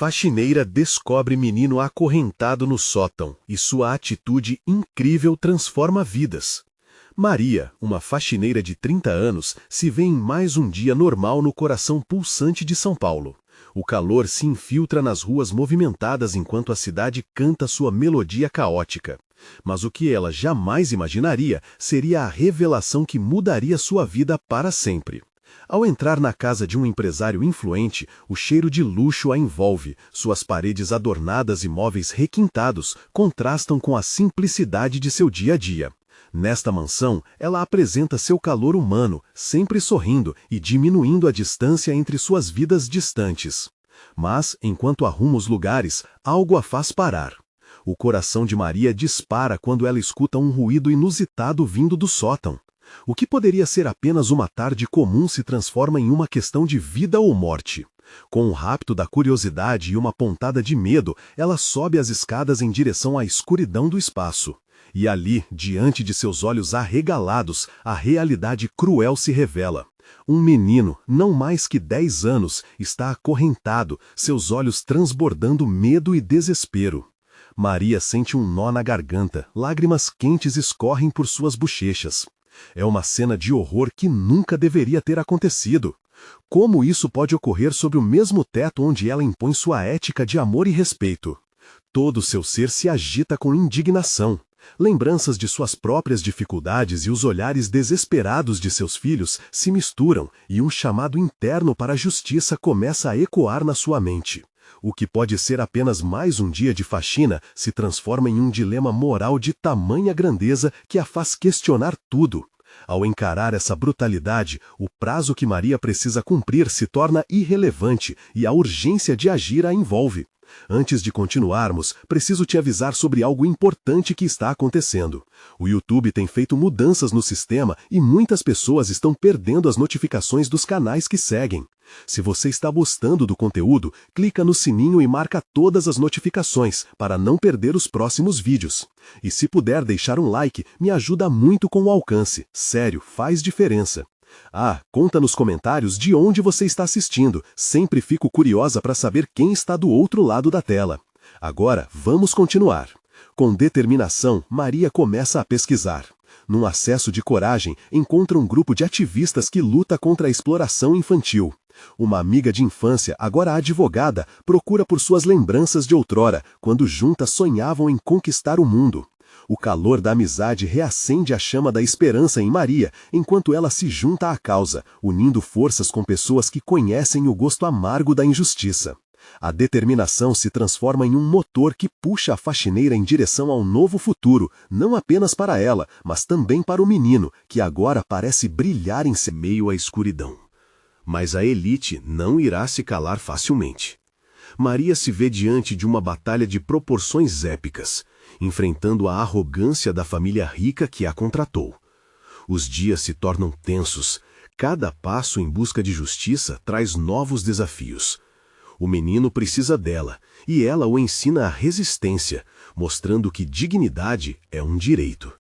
Faxineira descobre menino acorrentado no sótão e sua atitude incrível transforma vidas. Maria, uma faxineira de 30 anos, se vê em mais um dia normal no coração pulsante de São Paulo. O calor se infiltra nas ruas movimentadas enquanto a cidade canta sua melodia caótica. Mas o que ela jamais imaginaria seria a revelação que mudaria sua vida para sempre. Ao entrar na casa de um empresário influente, o cheiro de luxo a envolve, suas paredes adornadas e móveis requintados contrastam com a simplicidade de seu dia a dia. Nesta mansão, ela apresenta seu calor humano, sempre sorrindo e diminuindo a distância entre suas vidas distantes. Mas, enquanto arruma os lugares, algo a faz parar. O coração de Maria dispara quando ela escuta um ruído inusitado vindo do sótão. O que poderia ser apenas uma tarde comum se transforma em uma questão de vida ou morte. Com um rapto da curiosidade e uma pontada de medo, ela sobe as escadas em direção à escuridão do espaço. E ali, diante de seus olhos arregalados, a realidade cruel se revela. Um menino, não mais que 10 anos, está acorrentado, seus olhos transbordando medo e desespero. Maria sente um nó na garganta, lágrimas quentes escorrem por suas bochechas. É uma cena de horror que nunca deveria ter acontecido. Como isso pode ocorrer sob o mesmo teto onde ela impõe sua ética de amor e respeito? Todo seu ser se agita com indignação. Lembranças de suas próprias dificuldades e os olhares desesperados de seus filhos se misturam e um chamado interno para a justiça começa a ecoar na sua mente. O que pode ser apenas mais um dia de faxina se transforma em um dilema moral de tamanha grandeza que a faz questionar tudo. Ao encarar essa brutalidade, o prazo que Maria precisa cumprir se torna irrelevante e a urgência de agir a envolve. Antes de continuarmos, preciso te avisar sobre algo importante que está acontecendo. O YouTube tem feito mudanças no sistema e muitas pessoas estão perdendo as notificações dos canais que seguem. Se você está gostando do conteúdo, clica no sininho e marca todas as notificações para não perder os próximos vídeos. E se puder deixar um like, me ajuda muito com o alcance. Sério, faz diferença. Conta nos comentários de onde você está assistindo. Sempre fico curiosa para saber quem está do outro lado da tela. Agora, vamos continuar. Com determinação, Maria começa a pesquisar. Num acesso de coragem, encontra um grupo de ativistas que luta contra a exploração infantil. Uma amiga de infância, agora advogada, procura por suas lembranças de outrora, quando juntas sonhavam em conquistar o mundo. O calor da amizade reacende a chama da esperança em Maria, enquanto ela se junta à causa, unindo forças com pessoas que conhecem o gosto amargo da injustiça. A determinação se transforma em um motor que puxa a faxineira em direção ao novo futuro, não apenas para ela, mas também para o menino, que agora parece brilhar em seu meio à escuridão. Mas a elite não irá se calar facilmente. Maria se vê diante de uma batalha de proporções épicas, enfrentando a arrogância da família rica que a contratou. Os dias se tornam tensos, cada passo em busca de justiça traz novos desafios. O menino precisa dela, e ela o ensina à resistência, mostrando que dignidade é um direito.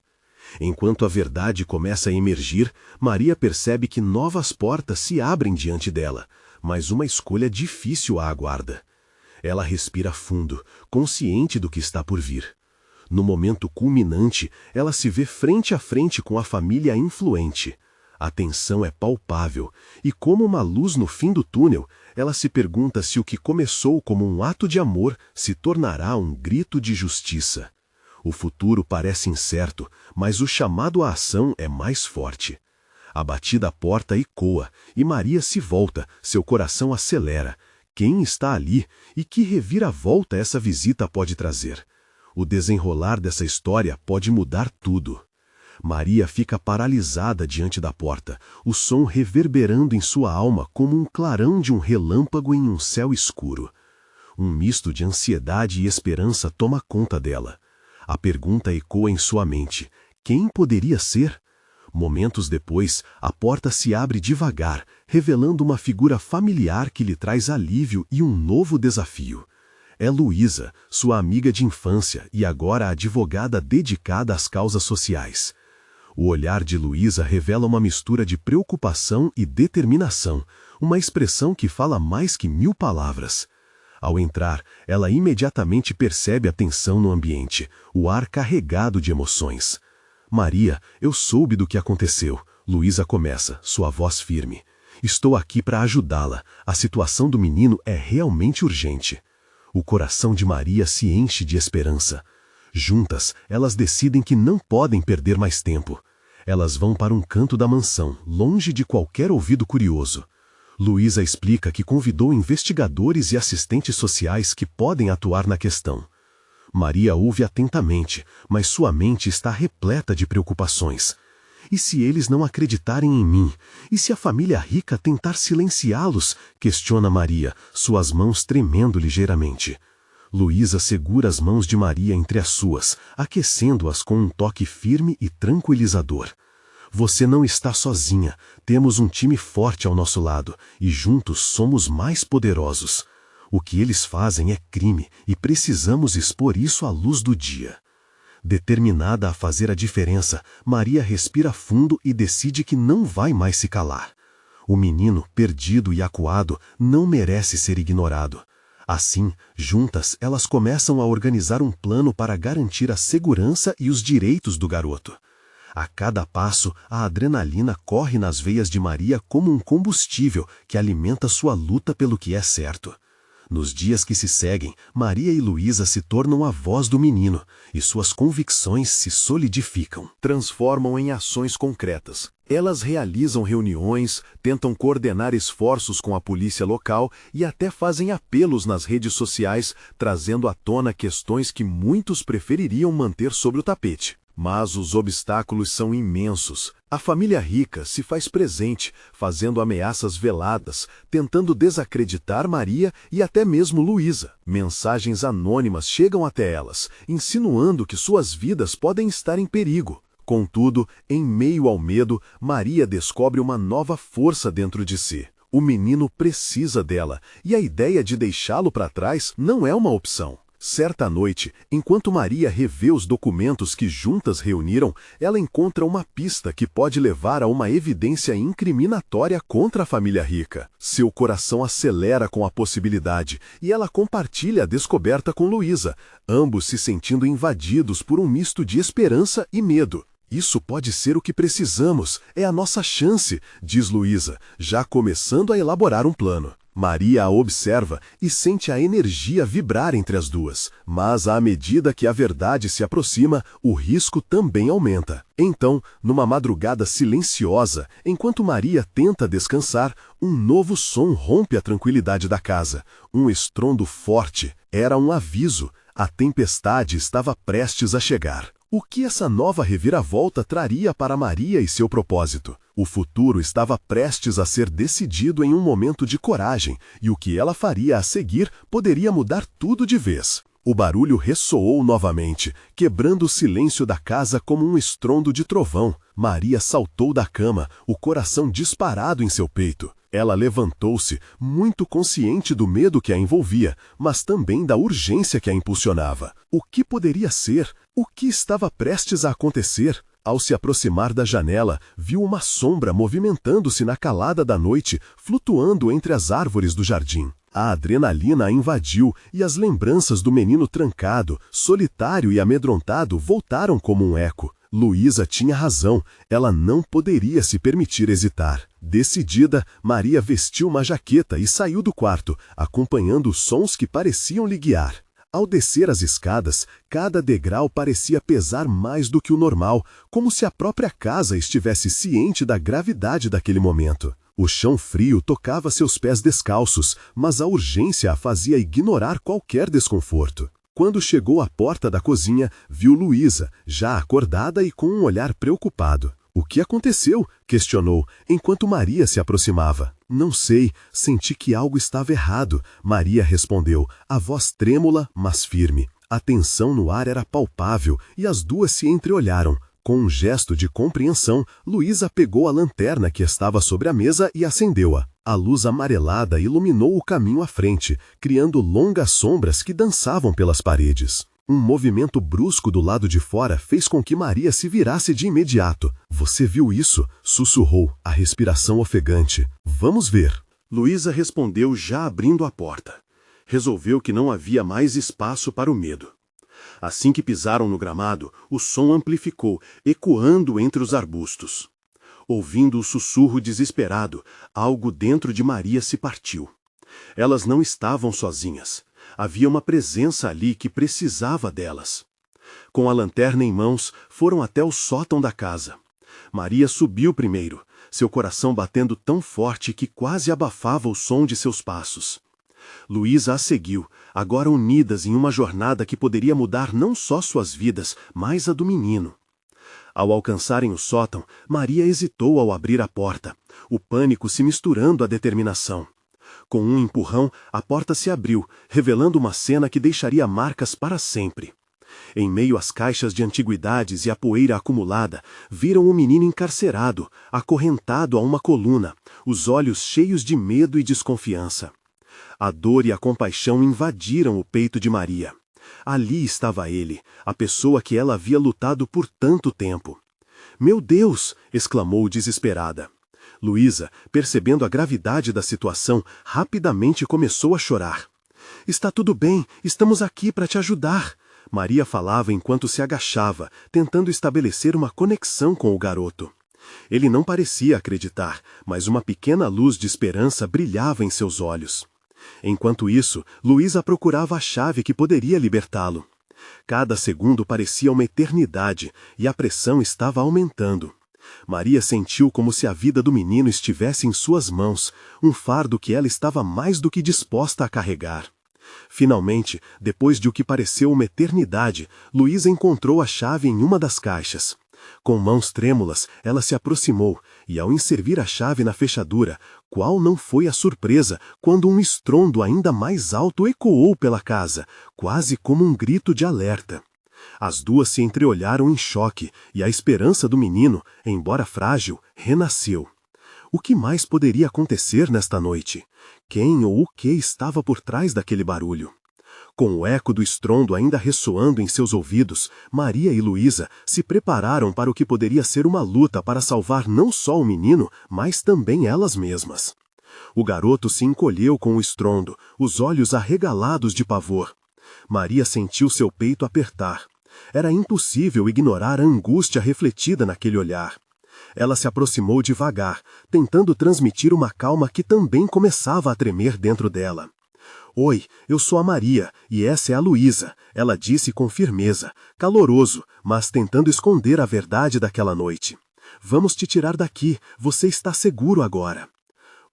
Enquanto a verdade começa a emergir, Maria percebe que novas portas se abrem diante dela, mas uma escolha difícil a aguarda. Ela respira fundo, consciente do que está por vir. No momento culminante, ela se vê frente a frente com a família influente. A tensão é palpável, e como uma luz no fim do túnel, ela se pergunta se o que começou como um ato de amor se tornará um grito de justiça. O futuro parece incerto, mas o chamado à ação é mais forte. A batida à porta ecoa, e Maria se volta, seu coração acelera. Quem está ali e que reviravolta essa visita pode trazer? O desenrolar dessa história pode mudar tudo. Maria fica paralisada diante da porta, o som reverberando em sua alma como um clarão de um relâmpago em um céu escuro. Um misto de ansiedade e esperança toma conta dela. A pergunta ecoa em sua mente: quem poderia ser? Momentos depois, a porta se abre devagar, revelando uma figura familiar que lhe traz alívio e um novo desafio. É Luísa, sua amiga de infância e agora advogada dedicada às causas sociais. O olhar de Luísa revela uma mistura de preocupação e determinação, uma expressão que fala mais que 1000 palavras. Ao entrar, ela imediatamente percebe a tensão no ambiente, o ar carregado de emoções. Maria, eu soube do que aconteceu. Luísa começa, sua voz firme. Estou aqui para ajudá-la. A situação do menino é realmente urgente. O coração de Maria se enche de esperança. Juntas, elas decidem que não podem perder mais tempo. Elas vão para um canto da mansão, longe de qualquer ouvido curioso. Luísa explica que convidou investigadores e assistentes sociais que podem atuar na questão. Maria ouve atentamente, mas sua mente está repleta de preocupações. E se eles não acreditarem em mim? E se a família rica tentar silenciá-los? Questiona Maria, suas mãos tremendo ligeiramente. Luísa segura as mãos de Maria entre as suas, aquecendo-as com um toque firme e tranquilizador. Você não está sozinha, temos um time forte ao nosso lado, e juntos somos mais poderosos. O que eles fazem é crime, e precisamos expor isso à luz do dia. Determinada a fazer a diferença, Maria respira fundo e decide que não vai mais se calar. O menino, perdido e acuado, não merece ser ignorado. Assim, juntas, elas começam a organizar um plano para garantir a segurança e os direitos do garoto. A cada passo, a adrenalina corre nas veias de Maria como um combustível que alimenta sua luta pelo que é certo. Nos dias que se seguem, Maria e Luísa se tornam a voz do menino, e suas convicções se solidificam. Transformam em ações concretas. Elas realizam reuniões, tentam coordenar esforços com a polícia local e até fazem apelos nas redes sociais, trazendo à tona questões que muitos prefeririam manter sobre o tapete. Mas os obstáculos são imensos. A família rica se faz presente, fazendo ameaças veladas, tentando desacreditar Maria e até mesmo Luísa. Mensagens anônimas chegam até elas, insinuando que suas vidas podem estar em perigo. Contudo, em meio ao medo, Maria descobre uma nova força dentro de si. O menino precisa dela, e a ideia de deixá-lo para trás não é uma opção. Certa noite, enquanto Maria revê os documentos que juntas reuniram, ela encontra uma pista que pode levar a uma evidência incriminatória contra a família rica. Seu coração acelera com a possibilidade e ela compartilha a descoberta com Luísa, ambos se sentindo invadidos por um misto de esperança e medo. Isso pode ser o que precisamos, é a nossa chance, diz Luísa, já começando a elaborar um plano. Maria a observa e sente a energia vibrar entre as duas, mas à medida que a verdade se aproxima, o risco também aumenta. Então, numa madrugada silenciosa, enquanto Maria tenta descansar, um novo som rompe a tranquilidade da casa. Um estrondo forte. Era um aviso. A tempestade estava prestes a chegar. O que essa nova reviravolta traria para Maria e seu propósito? O futuro estava prestes a ser decidido em um momento de coragem, e o que ela faria a seguir poderia mudar tudo de vez. O barulho ressoou novamente, quebrando o silêncio da casa como um estrondo de trovão. Maria saltou da cama, o coração disparado em seu peito. Ela levantou-se, muito consciente do medo que a envolvia, mas também da urgência que a impulsionava. O que poderia ser? O que estava prestes a acontecer? Ao se aproximar da janela, viu uma sombra movimentando-se na calada da noite, flutuando entre as árvores do jardim. A adrenalina a invadiu e as lembranças do menino trancado, solitário e amedrontado voltaram como um eco. Luísa tinha razão, ela não poderia se permitir hesitar. Decidida, Maria vestiu uma jaqueta e saiu do quarto, acompanhando os sons que pareciam lhe guiar. Ao descer as escadas, cada degrau parecia pesar mais do que o normal, como se a própria casa estivesse ciente da gravidade daquele momento. O chão frio tocava seus pés descalços, mas a urgência a fazia ignorar qualquer desconforto. Quando chegou à porta da cozinha, viu Luísa, já acordada e com um olhar preocupado. O que aconteceu? Questionou, enquanto Maria se aproximava. Não sei, senti que algo estava errado, Maria respondeu, a voz trêmula, mas firme. A tensão no ar era palpável e as duas se entreolharam. Com um gesto de compreensão, Luísa pegou a lanterna que estava sobre a mesa e acendeu-a. A luz amarelada iluminou o caminho à frente, criando longas sombras que dançavam pelas paredes. Um movimento brusco do lado de fora fez com que Maria se virasse de imediato. Você viu isso? Sussurrou, a respiração ofegante. Vamos ver. Luísa respondeu já abrindo a porta. resolveu que não havia mais espaço para o medo. Assim que pisaram no gramado, o som amplificou, ecoando entre os arbustos. Ouvindo o sussurro desesperado, algo dentro de Maria se partiu. Elas não estavam sozinhas. Havia uma presença ali que precisava delas. Com a lanterna em mãos, foram até o sótão da casa. Maria subiu primeiro, seu coração batendo tão forte que quase abafava o som de seus passos. Luísa a seguiu, agora unidas em uma jornada que poderia mudar não só suas vidas, mas a do menino. Ao alcançarem o sótão, Maria hesitou ao abrir a porta, o pânico se misturando à determinação. Com um empurrão, a porta se abriu, revelando uma cena que deixaria marcas para sempre. Em meio às caixas de antiguidades e à poeira acumulada, viram o menino encarcerado, acorrentado a uma coluna, os olhos cheios de medo e desconfiança. A dor e a compaixão invadiram o peito de Maria. Ali estava ele, a pessoa que ela havia lutado por tanto tempo. "Meu Deus!" exclamou desesperada. Luísa, percebendo a gravidade da situação, rapidamente começou a chorar. "Está tudo bem, estamos aqui para te ajudar." Maria falava enquanto se agachava, tentando estabelecer uma conexão com o garoto. Ele não parecia acreditar, mas uma pequena luz de esperança brilhava em seus olhos. Enquanto isso, Luísa procurava a chave que poderia libertá-lo. Cada segundo parecia uma eternidade, e a pressão estava aumentando. Maria sentiu como se a vida do menino estivesse em suas mãos, um fardo que ela estava mais do que disposta a carregar. Finalmente, depois de o que pareceu uma eternidade, Luísa encontrou a chave em uma das caixas. Com mãos trêmulas, ela se aproximou, e ao inserir a chave na fechadura, qual não foi a surpresa quando um estrondo ainda mais alto ecoou pela casa, quase como um grito de alerta. As duas se entreolharam em choque, e a esperança do menino, embora frágil, renasceu. O que mais poderia acontecer nesta noite? Quem ou o que estava por trás daquele barulho? Com o eco do estrondo ainda ressoando em seus ouvidos, Maria e Luísa se prepararam para o que poderia ser uma luta para salvar não só o menino, mas também elas mesmas. O garoto se encolheu com o estrondo, os olhos arregalados de pavor. Maria sentiu seu peito apertar. Era impossível ignorar a angústia refletida naquele olhar. Ela se aproximou devagar, tentando transmitir uma calma que também começava a tremer dentro dela. "Oi, eu sou a Maria, e essa é a Luísa", ela disse com firmeza, caloroso, mas tentando esconder a verdade daquela noite. "Vamos te tirar daqui, você está seguro agora."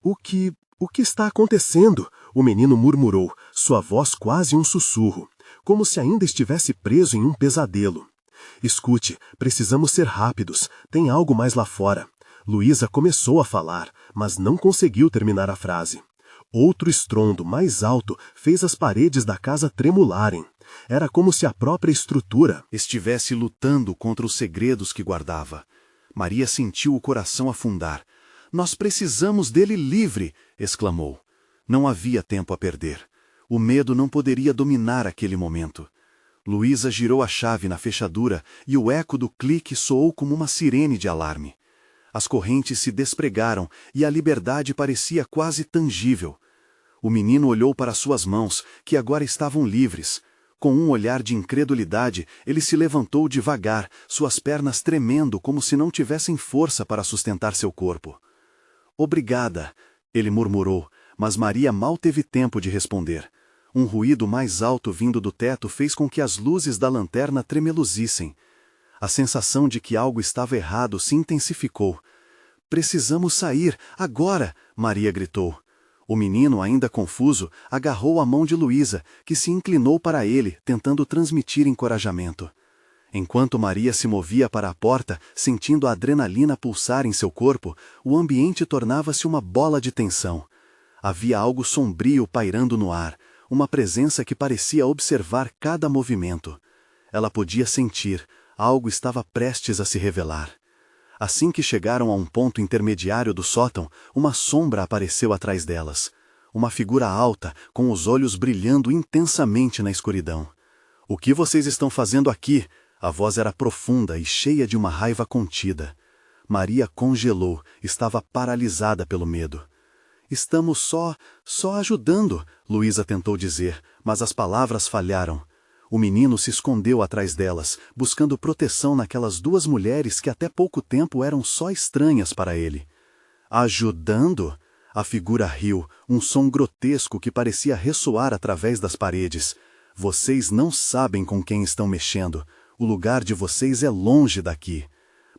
O que está acontecendo?" o menino murmurou, sua voz quase um sussurro, como se ainda estivesse preso em um pesadelo. "Escute, precisamos ser rápidos, tem algo mais lá fora." Luísa começou a falar, mas não conseguiu terminar a frase. Outro estrondo mais alto fez as paredes da casa tremularem. Era como se a própria estrutura estivesse lutando contra os segredos que guardava. Maria sentiu o coração afundar. "Nós precisamos dele livre!" exclamou. Não havia tempo a perder. O medo não poderia dominar aquele momento. Luísa girou a chave na fechadura e o eco do clique soou como uma sirene de alarme. As correntes se despregaram e a liberdade parecia quase tangível. O menino olhou para suas mãos, que agora estavam livres. Com um olhar de incredulidade, ele se levantou devagar, suas pernas tremendo como se não tivessem força para sustentar seu corpo. "Obrigada", ele murmurou, mas Maria mal teve tempo de responder. Um ruído mais alto vindo do teto fez com que as luzes da lanterna tremeluzissem. A sensação de que algo estava errado se intensificou. "Precisamos sair, agora!" Maria gritou. O menino, ainda confuso, agarrou a mão de Luísa, que se inclinou para ele, tentando transmitir encorajamento. Enquanto Maria se movia para a porta, sentindo a adrenalina pulsar em seu corpo, o ambiente tornava-se uma bola de tensão. Havia algo sombrio pairando no ar, uma presença que parecia observar cada movimento. Ela podia sentir, algo estava prestes a se revelar. Assim que chegaram a um ponto intermediário do sótão, uma sombra apareceu atrás delas. Uma figura alta, com os olhos brilhando intensamente na escuridão. "O que vocês estão fazendo aqui?" A voz era profunda e cheia de uma raiva contida. Maria congelou, estava paralisada pelo medo. Estamos só ajudando, Luísa tentou dizer, mas as palavras falharam. O menino se escondeu atrás delas, buscando proteção naquelas duas mulheres que até pouco tempo eram só estranhas para ele. Ajudando? A figura riu, um som grotesco que parecia ressoar através das paredes. Vocês não sabem com quem estão mexendo. O lugar de vocês é longe daqui.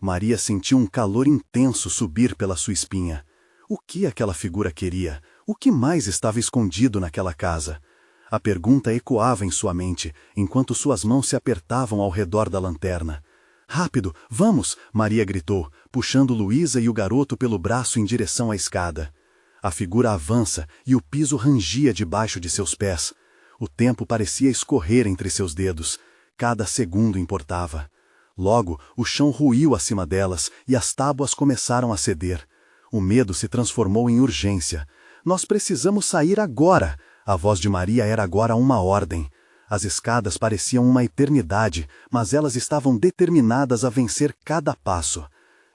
Maria sentiu um calor intenso subir pela sua espinha. O que aquela figura queria? O que mais estava escondido naquela casa? A pergunta ecoava em sua mente, enquanto suas mãos se apertavam ao redor da lanterna. Rápido, vamos! Maria gritou, puxando Luísa e o garoto pelo braço em direção à escada. A figura avança e o piso rangia debaixo de seus pés. O tempo parecia escorrer entre seus dedos. Cada segundo importava. Logo, o chão ruiu acima delas e as tábuas começaram a ceder. O medo se transformou em urgência. Nós precisamos sair agora! A voz de Maria era agora uma ordem. As escadas pareciam uma eternidade, mas elas estavam determinadas a vencer cada passo.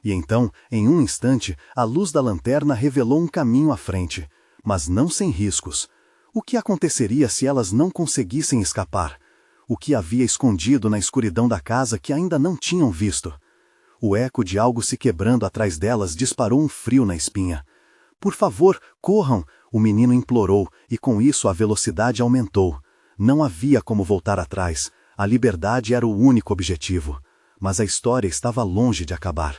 E então, em um instante, a luz da lanterna revelou um caminho à frente, mas não sem riscos. O que aconteceria se elas não conseguissem escapar? O que havia escondido na escuridão da casa que ainda não tinham visto? O eco de algo se quebrando atrás delas disparou um frio na espinha. Por favor, corram! O menino implorou, e com isso a velocidade aumentou. Não havia como voltar atrás. A liberdade era o único objetivo. Mas a história estava longe de acabar.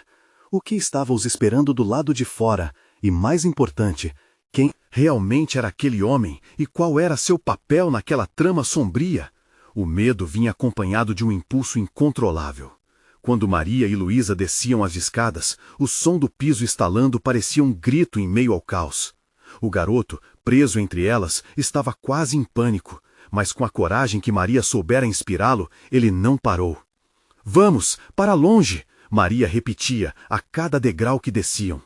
O que estava os esperando do lado de fora? E mais importante, quem realmente era aquele homem e qual era seu papel naquela trama sombria? O medo vinha acompanhado de um impulso incontrolável. Quando Maria e Luísa desciam as escadas, o som do piso estalando parecia um grito em meio ao caos. O garoto, preso entre elas, estava quase em pânico, mas com a coragem que Maria soubera inspirá-lo, ele não parou. Vamos, para longe! Maria repetia a cada degrau que desciam.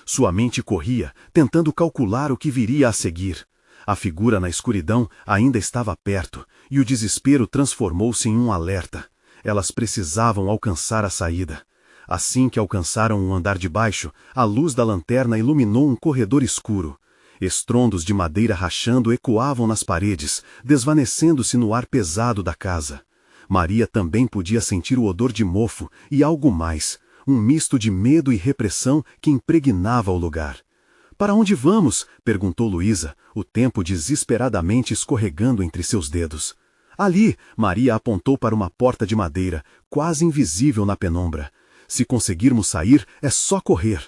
Sua mente corria, tentando calcular o que viria a seguir. A figura na escuridão ainda estava perto, e o desespero transformou-se em um alerta. Elas precisavam alcançar a saída. Assim que alcançaram o andar de baixo, a luz da lanterna iluminou um corredor escuro. Estrondos de madeira rachando ecoavam nas paredes, desvanecendo-se no ar pesado da casa. Maria também podia sentir o odor de mofo e algo mais, um misto de medo e repressão que impregnava o lugar. Para onde vamos? Perguntou Luísa, o tempo desesperadamente escorregando entre seus dedos. Ali, Maria apontou para uma porta de madeira, quase invisível na penumbra. Se conseguirmos sair, é só correr.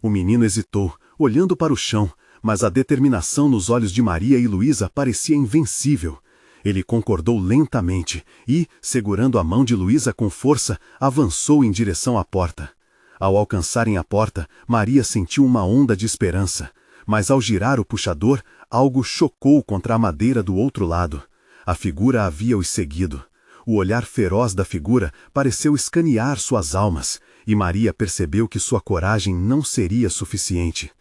O menino hesitou, olhando para o chão, mas a determinação nos olhos de Maria e Luísa parecia invencível. Ele concordou lentamente e, segurando a mão de Luísa com força, avançou em direção à porta. Ao alcançarem a porta, Maria sentiu uma onda de esperança, mas ao girar o puxador, algo chocou contra a madeira do outro lado. A figura havia-os seguido. O olhar feroz da figura pareceu escanear suas almas, e Maria percebeu que sua coragem não seria suficiente.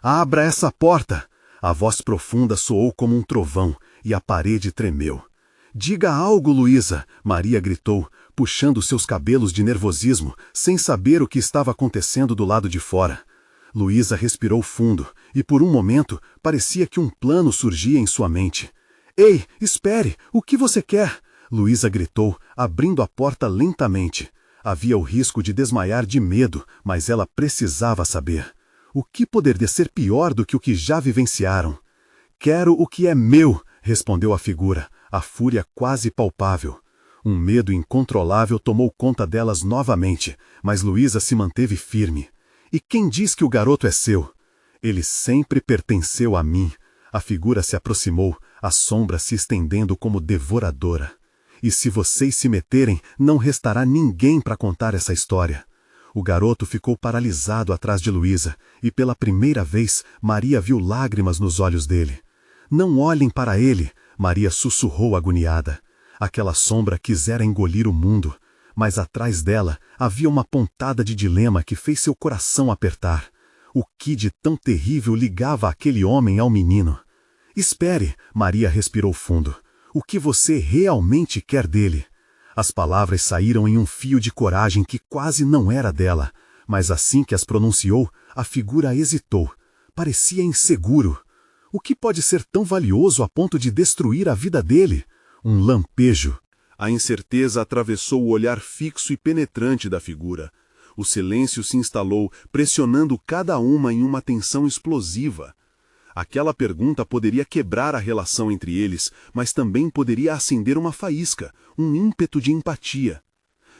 Abra essa porta! A voz profunda soou como um trovão, e a parede tremeu. Diga algo, Luísa! Maria gritou, puxando seus cabelos de nervosismo, sem saber o que estava acontecendo do lado de fora. Luísa respirou fundo, e por um momento parecia que um plano surgia em sua mente. Ei, espere! O que você quer? Luísa gritou, abrindo a porta lentamente. Havia o risco de desmaiar de medo, mas ela precisava saber. O que poderia ser pior do que o que já vivenciaram? Quero o que é meu, respondeu a figura, a fúria quase palpável. Um medo incontrolável tomou conta delas novamente, mas Luísa se manteve firme. E quem diz que o garoto é seu? Ele sempre pertenceu a mim. A figura se aproximou, a sombra se estendendo como devoradora. E se vocês se meterem, não restará ninguém para contar essa história. O garoto ficou paralisado atrás de Luísa, e pela primeira vez, Maria viu lágrimas nos olhos dele. Não olhem para ele, Maria sussurrou agoniada. Aquela sombra quisera engolir o mundo, mas atrás dela havia uma pontada de dilema que fez seu coração apertar. O que de tão terrível ligava aquele homem ao menino? Espere, Maria respirou fundo. O que você realmente quer dele? As palavras saíram em um fio de coragem que quase não era dela, mas assim que as pronunciou, a figura hesitou. Parecia inseguro. O que pode ser tão valioso a ponto de destruir a vida dele? Um lampejo. A incerteza atravessou o olhar fixo e penetrante da figura. O silêncio se instalou, pressionando cada uma em uma tensão explosiva. Aquela pergunta poderia quebrar a relação entre eles, mas também poderia acender uma faísca, um ímpeto de empatia.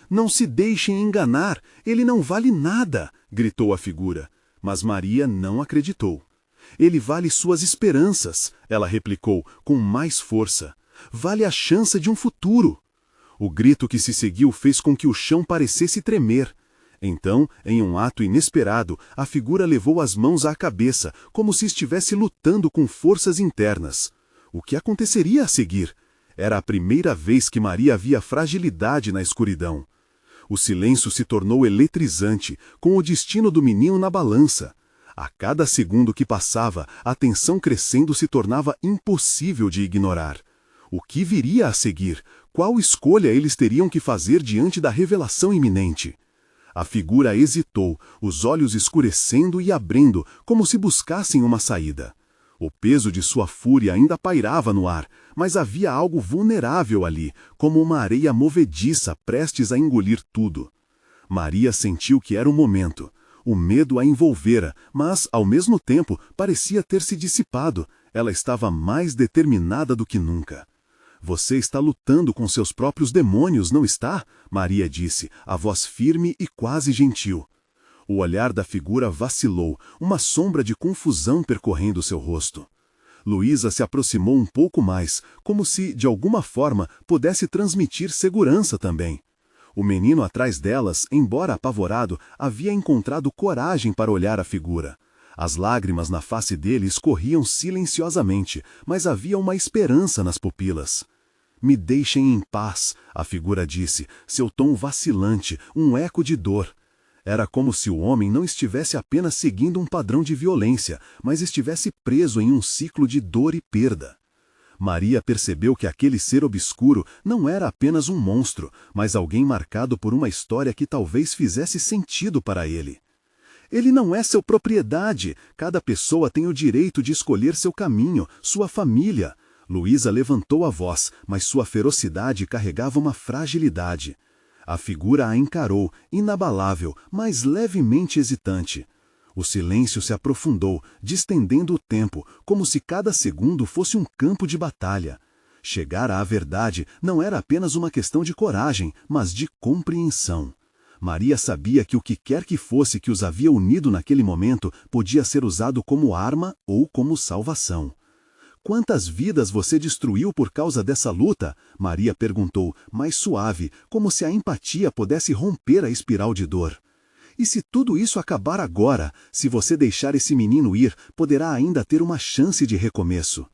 «Não se deixem enganar, ele não vale nada!» gritou a figura. Mas Maria não acreditou. «Ele vale suas esperanças», ela replicou com mais força. «Vale a chance de um futuro». O grito que se seguiu fez com que o chão parecesse tremer. Então, em um ato inesperado, a figura levou as mãos à cabeça, como se estivesse lutando com forças internas. O que aconteceria a seguir? Era a primeira vez que Maria via fragilidade na escuridão. O silêncio se tornou eletrizante, com o destino do menino na balança. A cada segundo que passava, a tensão crescendo se tornava impossível de ignorar. O que viria a seguir? Qual escolha eles teriam que fazer diante da revelação iminente? A figura hesitou, os olhos escurecendo e abrindo, como se buscassem uma saída. O peso de sua fúria ainda pairava no ar, mas havia algo vulnerável ali, como uma areia movediça prestes a engolir tudo. Maria sentiu que era o momento. O medo a envolvera, mas, ao mesmo tempo, parecia ter se dissipado. Ela estava mais determinada do que nunca. «Você está lutando com seus próprios demônios, não está?» Maria disse, a voz firme e quase gentil. O olhar da figura vacilou, uma sombra de confusão percorrendo seu rosto. Luísa se aproximou um pouco mais, como se, de alguma forma, pudesse transmitir segurança também. O menino atrás delas, embora apavorado, havia encontrado coragem para olhar a figura. As lágrimas na face dele escorriam silenciosamente, mas havia uma esperança nas pupilas. «Me deixem em paz», a figura disse, seu tom vacilante, um eco de dor. Era como se o homem não estivesse apenas seguindo um padrão de violência, mas estivesse preso em um ciclo de dor e perda. Maria percebeu que aquele ser obscuro não era apenas um monstro, mas alguém marcado por uma história que talvez fizesse sentido para ele. «Ele não é sua propriedade. Cada pessoa tem o direito de escolher seu caminho, sua família». Luísa levantou a voz, mas sua ferocidade carregava uma fragilidade. A figura a encarou, inabalável, mas levemente hesitante. O silêncio se aprofundou, distendendo o tempo, como se cada segundo fosse um campo de batalha. Chegar à verdade não era apenas uma questão de coragem, mas de compreensão. Maria sabia que o que quer que fosse que os havia unido naquele momento podia ser usado como arma ou como salvação. «Quantas vidas você destruiu por causa dessa luta?» Maria perguntou, mais suave, como se a empatia pudesse romper a espiral de dor. «E se tudo isso acabar agora, se você deixar esse menino ir, poderá ainda ter uma chance de recomeço».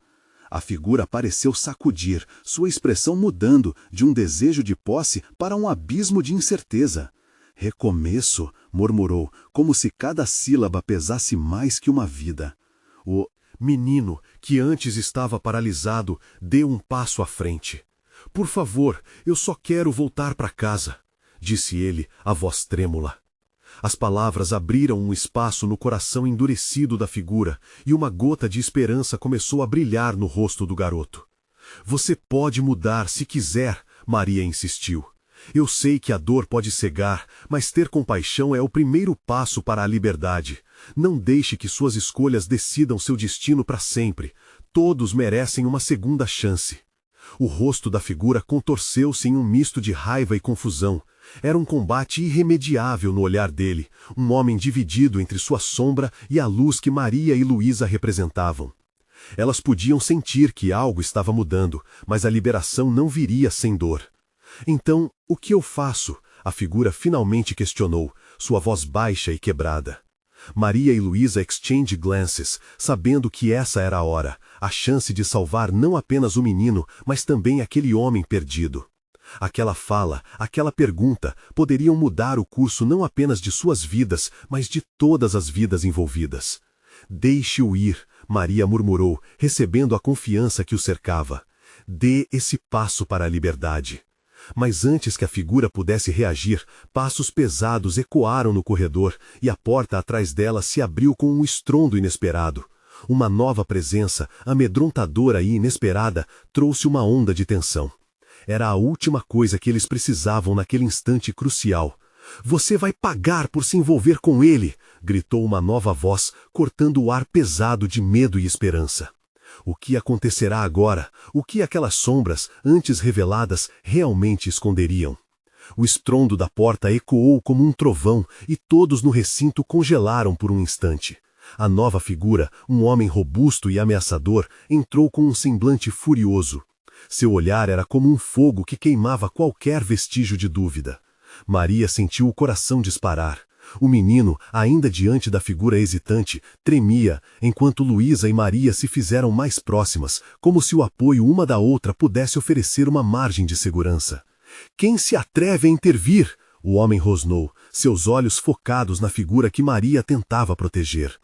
A figura pareceu sacudir, sua expressão mudando, de um desejo de posse para um abismo de incerteza. «Recomeço», murmurou, como se cada sílaba pesasse mais que uma vida. O menino, que antes estava paralisado, deu um passo à frente. «Por favor, eu só quero voltar para casa», disse ele, a voz trêmula. As palavras abriram um espaço no coração endurecido da figura, e uma gota de esperança começou a brilhar no rosto do garoto. «Você pode mudar se quiser», Maria insistiu. «Eu sei que a dor pode cegar, mas ter compaixão é o primeiro passo para a liberdade. Não deixe que suas escolhas decidam seu destino para sempre. Todos merecem uma segunda chance». O rosto da figura contorceu-se em um misto de raiva e confusão. Era um combate irremediável no olhar dele, um homem dividido entre sua sombra e a luz que Maria e Luísa representavam. Elas podiam sentir que algo estava mudando, mas a liberação não viria sem dor. «Então, o que eu faço?» a figura finalmente questionou, sua voz baixa e quebrada. Maria e Luísa exchanged glances, sabendo que essa era a hora, a chance de salvar não apenas o menino, mas também aquele homem perdido. Aquela fala, aquela pergunta, poderiam mudar o curso não apenas de suas vidas, mas de todas as vidas envolvidas. «Deixe-o ir», Maria murmurou, recebendo a confiança que o cercava. «Dê esse passo para a liberdade». Mas antes que a figura pudesse reagir, passos pesados ecoaram no corredor e a porta atrás dela se abriu com um estrondo inesperado. Uma nova presença, amedrontadora e inesperada, trouxe uma onda de tensão. Era a última coisa que eles precisavam naquele instante crucial. "Você vai pagar por se envolver com ele!" gritou uma nova voz, cortando o ar pesado de medo e esperança. O que acontecerá agora? O que aquelas sombras, antes reveladas, realmente esconderiam? O estrondo da porta ecoou como um trovão e todos no recinto congelaram por um instante. A nova figura, um homem robusto e ameaçador, entrou com um semblante furioso. Seu olhar era como um fogo que queimava qualquer vestígio de dúvida. Maria sentiu o coração disparar. O menino, ainda diante da figura hesitante, tremia, enquanto Luísa e Maria se fizeram mais próximas, como se o apoio uma da outra pudesse oferecer uma margem de segurança. "Quem se atreve a intervir?" O homem rosnou, seus olhos focados na figura que Maria tentava proteger.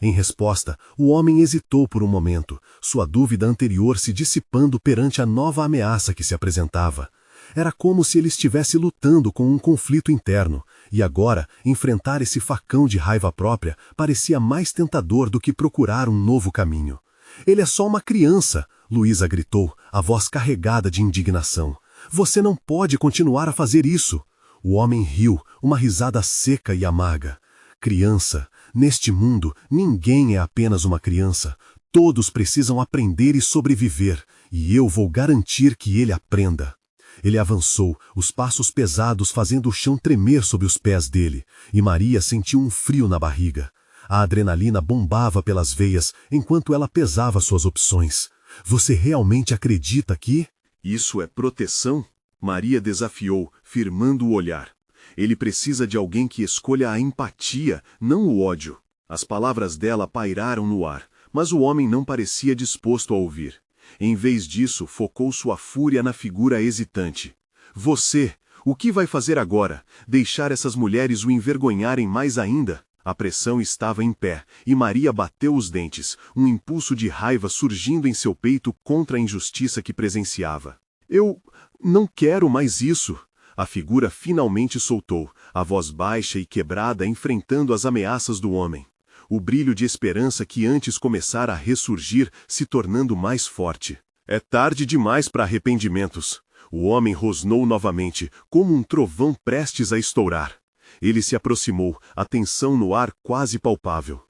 Em resposta, o homem hesitou por um momento, sua dúvida anterior se dissipando perante a nova ameaça que se apresentava. Era como se ele estivesse lutando com um conflito interno, e agora, enfrentar esse facão de raiva própria parecia mais tentador do que procurar um novo caminho. "Ele é só uma criança!" Luísa gritou, a voz carregada de indignação. "Você não pode continuar a fazer isso!" O homem riu, uma risada seca e amarga. "Criança, neste mundo, ninguém é apenas uma criança. Todos precisam aprender e sobreviver, e eu vou garantir que ele aprenda." Ele avançou, os passos pesados fazendo o chão tremer sob os pés dele, e Maria sentiu um frio na barriga. A adrenalina bombava pelas veias enquanto ela pesava suas opções. "Você realmente acredita que..." "Isso é proteção?" Maria desafiou, firmando o olhar. "Ele precisa de alguém que escolha a empatia, não o ódio." As palavras dela pairaram no ar, mas o homem não parecia disposto a ouvir. Em vez disso, focou sua fúria na figura hesitante. "Você, o que vai fazer agora? Deixar essas mulheres o envergonharem mais ainda?" A pressão estava em pé, e Maria bateu os dentes, um impulso de raiva surgindo em seu peito contra a injustiça que presenciava. "Eu não quero mais isso." A figura finalmente soltou, a voz baixa e quebrada enfrentando as ameaças do homem. O brilho de esperança que antes começara a ressurgir se tornando mais forte. "É tarde demais para arrependimentos." O homem rosnou novamente, como um trovão prestes a estourar. Ele se aproximou, a tensão no ar quase palpável.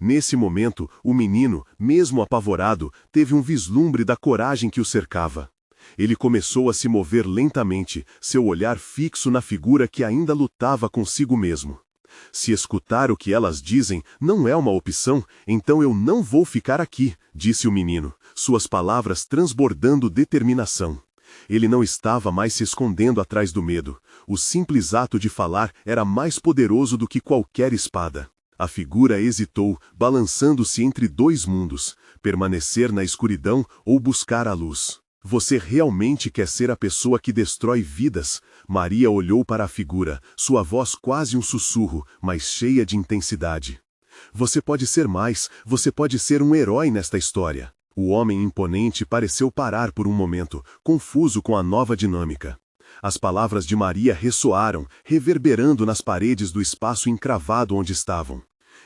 Nesse momento, o menino, mesmo apavorado, teve um vislumbre da coragem que o cercava. Ele começou a se mover lentamente, seu olhar fixo na figura que ainda lutava consigo mesmo. "Se escutar o que elas dizem não é uma opção, então eu não vou ficar aqui", disse o menino, suas palavras transbordando determinação. Ele não estava mais se escondendo atrás do medo. O simples ato de falar era mais poderoso do que qualquer espada. A figura hesitou, balançando-se entre dois mundos, permanecer na escuridão ou buscar a luz. "Você realmente quer ser a pessoa que destrói vidas?" Maria olhou para a figura, sua voz quase um sussurro, mas cheia de intensidade. "Você pode ser mais, você pode ser um herói nesta história." O homem imponente pareceu parar por um momento, confuso com a nova dinâmica. As palavras de Maria ressoaram, reverberando nas paredes do espaço encravado onde estavam.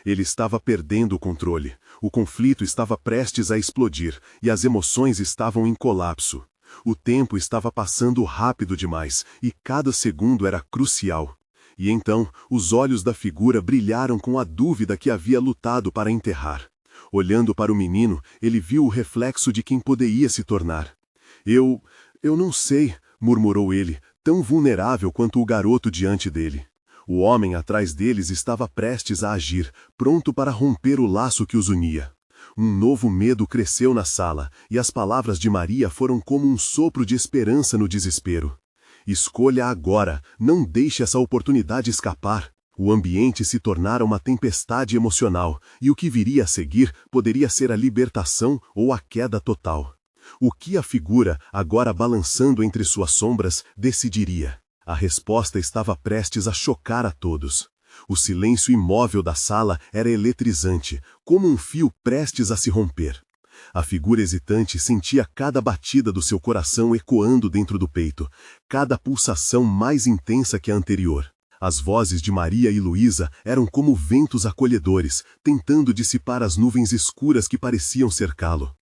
Ele estava perdendo o controle. O conflito estava prestes a explodir, e as emoções estavam em colapso. O tempo estava passando rápido demais, e cada segundo era crucial. E então, os olhos da figura brilharam com a dúvida que havia lutado para enterrar. Olhando para o menino, ele viu o reflexo de quem poderia se tornar. Eu não sei", murmurou ele, tão vulnerável quanto o garoto diante dele. O homem atrás deles estava prestes a agir, pronto para romper o laço que os unia. Um novo medo cresceu na sala, e as palavras de Maria foram como um sopro de esperança no desespero. "Escolha agora, não deixe essa oportunidade escapar." O ambiente se tornara uma tempestade emocional, e o que viria a seguir poderia ser a libertação ou a queda total. O que a figura, agora balançando entre suas sombras, decidiria? A resposta estava prestes a chocar a todos. O silêncio imóvel da sala era eletrizante, como um fio prestes a se romper. A figura hesitante sentia cada batida do seu coração ecoando dentro do peito, cada pulsação mais intensa que a anterior. As vozes de Maria e Luísa eram como ventos acolhedores, tentando dissipar as nuvens escuras que pareciam cercá-lo.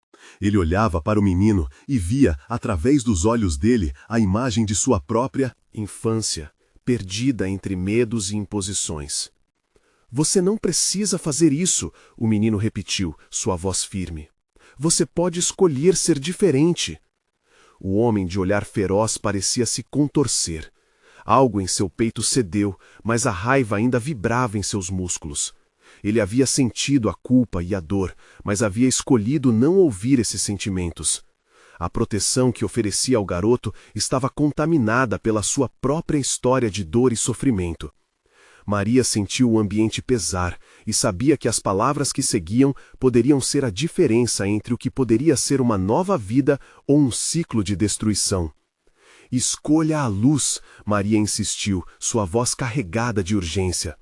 Ele olhava para o menino e via, através dos olhos dele, a imagem de sua própria infância, perdida entre medos e imposições. Você não precisa fazer isso, o menino repetiu, sua voz firme. Você pode escolher ser diferente. O homem de olhar feroz parecia se contorcer. Algo em seu peito cedeu, mas a raiva ainda vibrava em seus músculos. Ele havia sentido a culpa e a dor, mas havia escolhido não ouvir esses sentimentos. A proteção que oferecia ao garoto estava contaminada pela sua própria história de dor e sofrimento. Maria sentiu o ambiente pesar e sabia que as palavras que seguiam poderiam ser a diferença entre o que poderia ser uma nova vida ou um ciclo de destruição. Escolha a luz, Maria insistiu, sua voz carregada de urgência.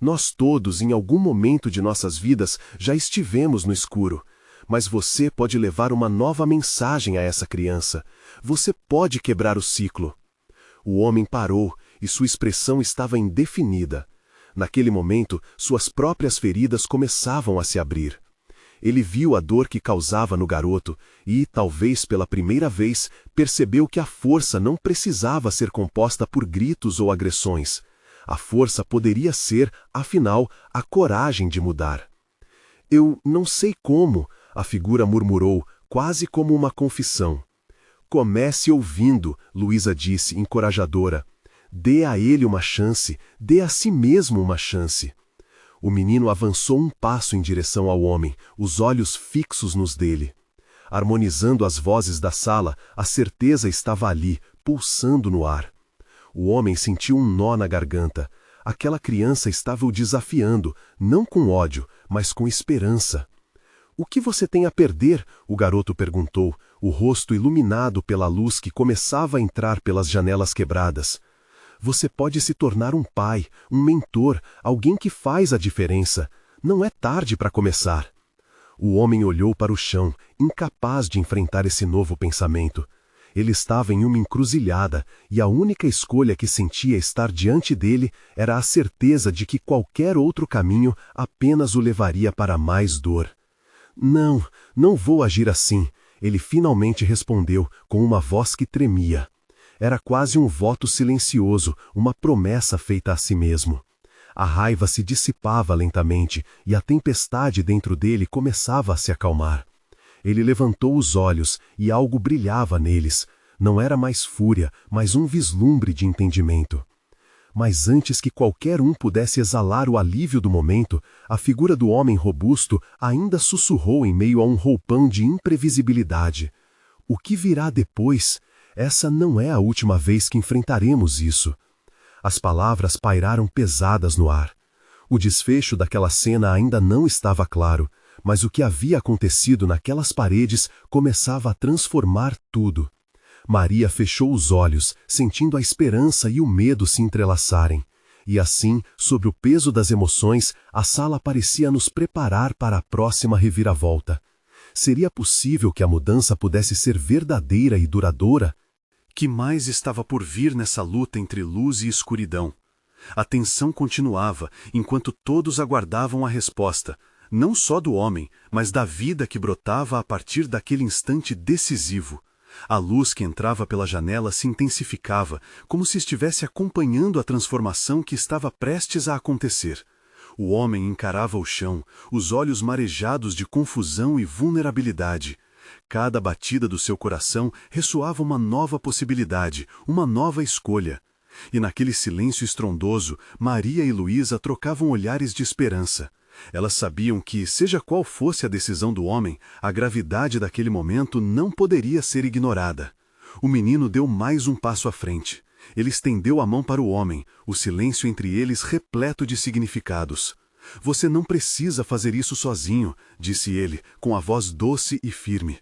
Nós todos, em algum momento de nossas vidas, já estivemos no escuro. Mas você pode levar uma nova mensagem a essa criança. Você pode quebrar o ciclo. O homem parou e sua expressão estava indefinida. Naquele momento, suas próprias feridas começavam a se abrir. Ele viu a dor que causava no garoto e, talvez pela primeira vez, percebeu que a força não precisava ser composta por gritos ou agressões. A força poderia ser, afinal, a coragem de mudar. Eu não sei como, a figura murmurou, quase como uma confissão. Comece ouvindo, Luísa disse, encorajadora. Dê a ele uma chance, dê a si mesmo uma chance. O menino avançou um passo em direção ao homem, os olhos fixos nos dele. Harmonizando as vozes da sala, a certeza estava ali, pulsando no ar. O homem sentiu um nó na garganta. Aquela criança estava o desafiando, não com ódio, mas com esperança. O que você tem a perder? O garoto perguntou, o rosto iluminado pela luz que começava a entrar pelas janelas quebradas. Você pode se tornar um pai, um mentor, alguém que faz a diferença. Não é tarde para começar. O homem olhou para o chão, incapaz de enfrentar esse novo pensamento. Ele estava em uma encruzilhada, e a única escolha que sentia estar diante dele era a certeza de que qualquer outro caminho apenas o levaria para mais dor. Não, não vou agir assim, ele finalmente respondeu, com uma voz que tremia. Era quase um voto silencioso, uma promessa feita a si mesmo. A raiva se dissipava lentamente e a tempestade dentro dele começava a se acalmar. Ele levantou os olhos e algo brilhava neles. Não era mais fúria, mas um vislumbre de entendimento. Mas antes que qualquer um pudesse exalar o alívio do momento, a figura do homem robusto ainda sussurrou em meio a um roupão de imprevisibilidade. O que virá depois? Essa não é a última vez que enfrentaremos isso. As palavras pairaram pesadas no ar. O desfecho daquela cena ainda não estava claro, mas o que havia acontecido naquelas paredes começava a transformar tudo. Maria fechou os olhos, sentindo a esperança e o medo se entrelaçarem. E assim, sob o peso das emoções, a sala parecia nos preparar para a próxima reviravolta. Seria possível que a mudança pudesse ser verdadeira e duradoura? Que mais estava por vir nessa luta entre luz e escuridão? A tensão continuava, enquanto todos aguardavam a resposta, não só do homem, mas da vida que brotava a partir daquele instante decisivo. A luz que entrava pela janela se intensificava, como se estivesse acompanhando a transformação que estava prestes a acontecer. O homem encarava o chão, os olhos marejados de confusão e vulnerabilidade. Cada batida do seu coração ressoava uma nova possibilidade, uma nova escolha. E naquele silêncio estrondoso, Maria e Luísa trocavam olhares de esperança. Elas sabiam que, seja qual fosse a decisão do homem, a gravidade daquele momento não poderia ser ignorada. O menino deu mais um passo à frente. Ele estendeu a mão para o homem, o silêncio entre eles repleto de significados. Você não precisa fazer isso sozinho, disse ele, com a voz doce e firme.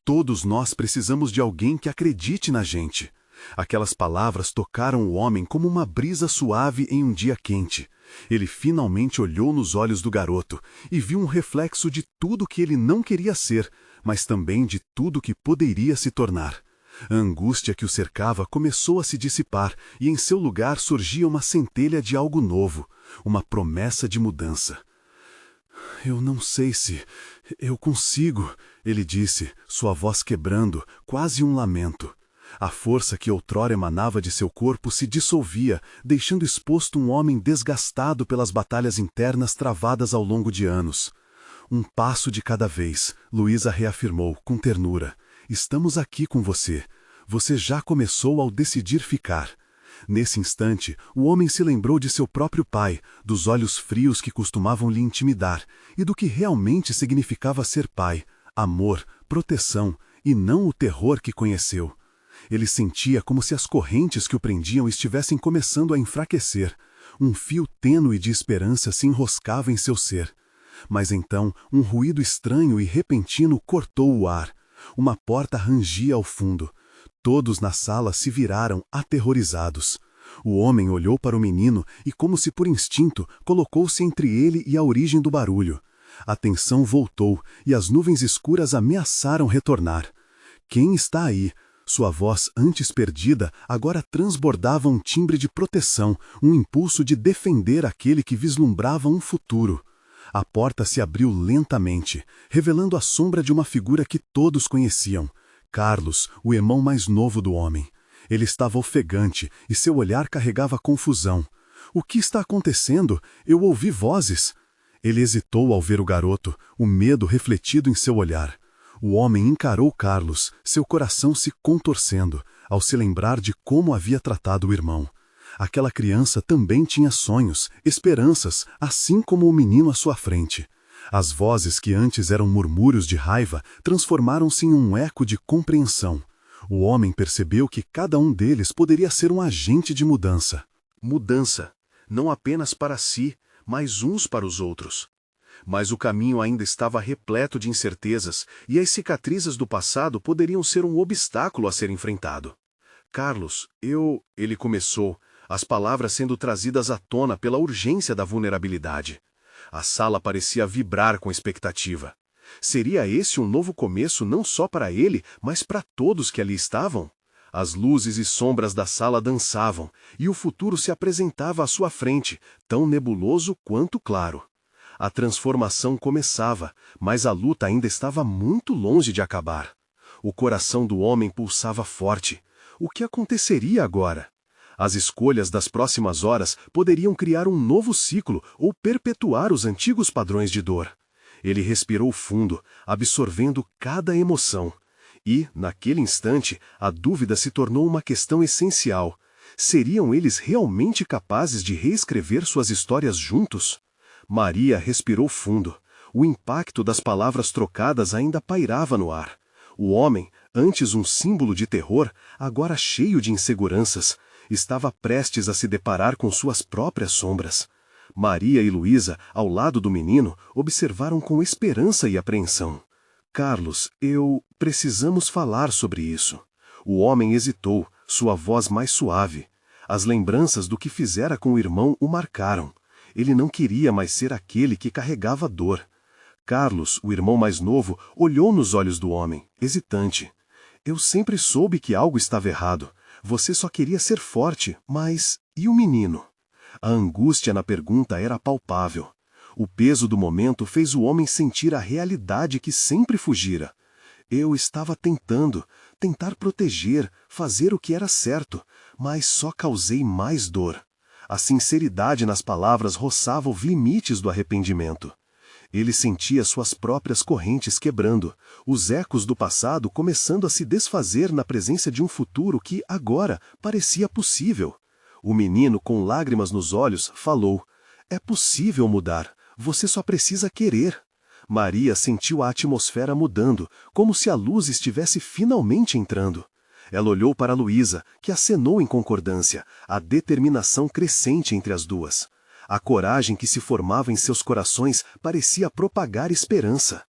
Todos nós precisamos de alguém que acredite na gente. Aquelas palavras tocaram o homem como uma brisa suave em um dia quente. Ele finalmente olhou nos olhos do garoto e viu um reflexo de tudo que ele não queria ser, mas também de tudo que poderia se tornar. A angústia que o cercava começou a se dissipar e em seu lugar surgia uma centelha de algo novo, uma promessa de mudança. Eu não sei se eu consigo, ele disse, sua voz quebrando, quase um lamento. A força que outrora emanava de seu corpo se dissolvia, deixando exposto um homem desgastado pelas batalhas internas travadas ao longo de anos. Um passo de cada vez, Luísa reafirmou, com ternura. Estamos aqui com você. Você já começou ao decidir ficar. Nesse instante, o homem se lembrou de seu próprio pai, dos olhos frios que costumavam lhe intimidar, e do que realmente significava ser pai, amor, proteção, e não o terror que conheceu. Ele sentia como se as correntes que o prendiam estivessem começando a enfraquecer. Um fio tênue de esperança se enroscava em seu ser. Mas então, um ruído estranho e repentino cortou o ar. Uma porta rangia ao fundo. Todos na sala se viraram, aterrorizados. O homem olhou para o menino e, como se por instinto, colocou-se entre ele e a origem do barulho. A tensão voltou e as nuvens escuras ameaçaram retornar. Quem está aí? Sua voz, antes perdida, agora transbordava um timbre de proteção, um impulso de defender aquele que vislumbrava um futuro. A porta se abriu lentamente, revelando a sombra de uma figura que todos conheciam. Carlos, o irmão mais novo do homem. Ele estava ofegante e seu olhar carregava confusão. O que está acontecendo? Eu ouvi vozes. Ele hesitou ao ver o garoto, o medo refletido em seu olhar. O homem encarou Carlos, seu coração se contorcendo, ao se lembrar de como havia tratado o irmão. Aquela criança também tinha sonhos, esperanças, assim como o menino à sua frente. As vozes que antes eram murmúrios de raiva transformaram-se em um eco de compreensão. O homem percebeu que cada um deles poderia ser um agente de mudança. Mudança, não apenas para si, mas uns para os outros. Mas o caminho ainda estava repleto de incertezas e as cicatrizes do passado poderiam ser um obstáculo a ser enfrentado. Carlos, ele começou, as palavras sendo trazidas à tona pela urgência da vulnerabilidade. A sala parecia vibrar com expectativa. Seria esse um novo começo não só para ele, mas para todos que ali estavam? As luzes e sombras da sala dançavam, e o futuro se apresentava à sua frente, tão nebuloso quanto claro. A transformação começava, mas a luta ainda estava muito longe de acabar. O coração do homem pulsava forte. O que aconteceria agora? As escolhas das próximas horas poderiam criar um novo ciclo ou perpetuar os antigos padrões de dor. Ele respirou fundo, absorvendo cada emoção. E, naquele instante, a dúvida se tornou uma questão essencial. Seriam eles realmente capazes de reescrever suas histórias juntos? Maria respirou fundo. O impacto das palavras trocadas ainda pairava no ar. O homem, antes um símbolo de terror, agora cheio de inseguranças, estava prestes a se deparar com suas próprias sombras. Maria e Luísa, ao lado do menino, observaram com esperança e apreensão. Carlos, precisamos falar sobre isso. O homem hesitou, sua voz mais suave. As lembranças do que fizera com o irmão o marcaram. Ele não queria mais ser aquele que carregava dor. Carlos, o irmão mais novo, olhou nos olhos do homem, hesitante. Eu sempre soube que algo estava errado. Você só queria ser forte, mas... e o menino? A angústia na pergunta era palpável. O peso do momento fez o homem sentir a realidade que sempre fugira. Eu estava tentar proteger, fazer o que era certo, mas só causei mais dor. A sinceridade nas palavras roçava os limites do arrependimento. Ele sentia suas próprias correntes quebrando, os ecos do passado começando a se desfazer na presença de um futuro que, agora, parecia possível. O menino, com lágrimas nos olhos, falou: "É possível mudar, você só precisa querer." Maria sentiu a atmosfera mudando, como se a luz estivesse finalmente entrando. Ela olhou para Luísa, que acenou em concordância, a determinação crescente entre as duas. A coragem que se formava em seus corações parecia propagar esperança.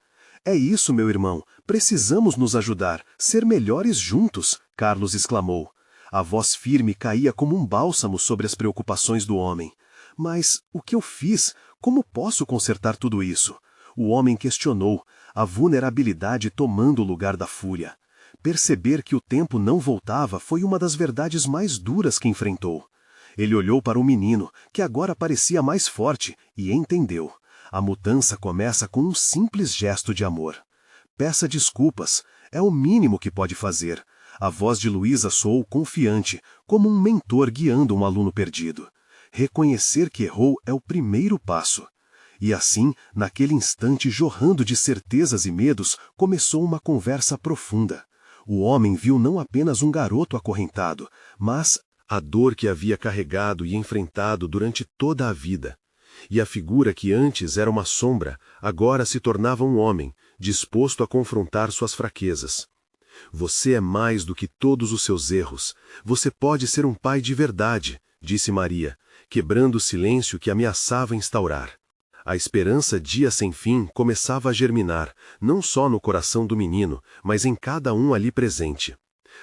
"É isso, meu irmão, precisamos nos ajudar, ser melhores juntos", Carlos exclamou. A voz firme caía como um bálsamo sobre as preocupações do homem. "Mas o que eu fiz? Como posso consertar tudo isso?" O homem questionou, a vulnerabilidade tomando o lugar da fúria. Perceber que o tempo não voltava foi uma das verdades mais duras que enfrentou. Ele olhou para o menino, que agora parecia mais forte, e entendeu. A mudança começa com um simples gesto de amor. Peça desculpas, é o mínimo que pode fazer. A voz de Luísa soou confiante, como um mentor guiando um aluno perdido. Reconhecer que errou é o primeiro passo. E assim, naquele instante jorrando de certezas e medos, começou uma conversa profunda. O homem viu não apenas um garoto acorrentado, mas a dor que havia carregado e enfrentado durante toda a vida. E a figura que antes era uma sombra, agora se tornava um homem, disposto a confrontar suas fraquezas. Você é mais do que todos os seus erros. Você pode ser um pai de verdade, disse Maria, quebrando o silêncio que ameaçava instaurar. A esperança dia sem fim começava a germinar, não só no coração do menino, mas em cada um ali presente.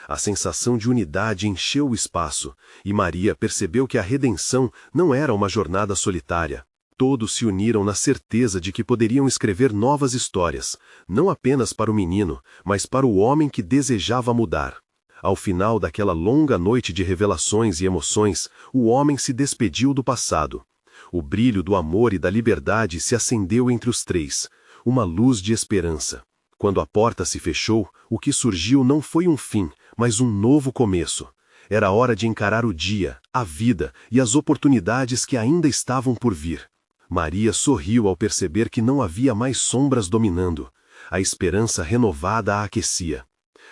A sensação de unidade encheu o espaço, e Maria percebeu que a redenção não era uma jornada solitária. Todos se uniram na certeza de que poderiam escrever novas histórias, não apenas para o menino, mas para o homem que desejava mudar. Ao final daquela longa noite de revelações e emoções, o homem se despediu do passado. O brilho do amor e da liberdade se acendeu entre os três, uma luz de esperança. Quando a porta se fechou, o que surgiu não foi um fim, mas um novo começo. Era hora de encarar o dia, a vida e as oportunidades que ainda estavam por vir. Maria sorriu ao perceber que não havia mais sombras dominando. A esperança renovada a aquecia.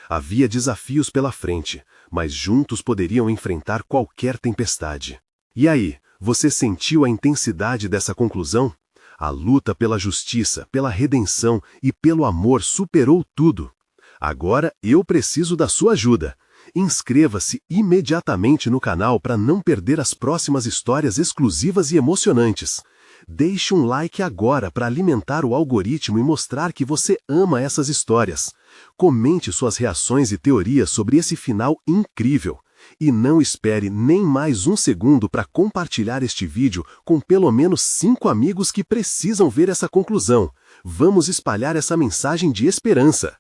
Havia desafios pela frente, mas juntos poderiam enfrentar qualquer tempestade. E aí, você sentiu a intensidade dessa conclusão? A luta pela justiça, pela redenção e pelo amor superou tudo. Agora eu preciso da sua ajuda. Inscreva-se imediatamente no canal para não perder as próximas histórias exclusivas e emocionantes. Deixe um like agora para alimentar o algoritmo e mostrar que você ama essas histórias. Comente suas reações e teorias sobre esse final incrível. E não espere nem mais um segundo para compartilhar este vídeo com pelo menos 5 amigos que precisam ver essa conclusão. Vamos espalhar essa mensagem de esperança.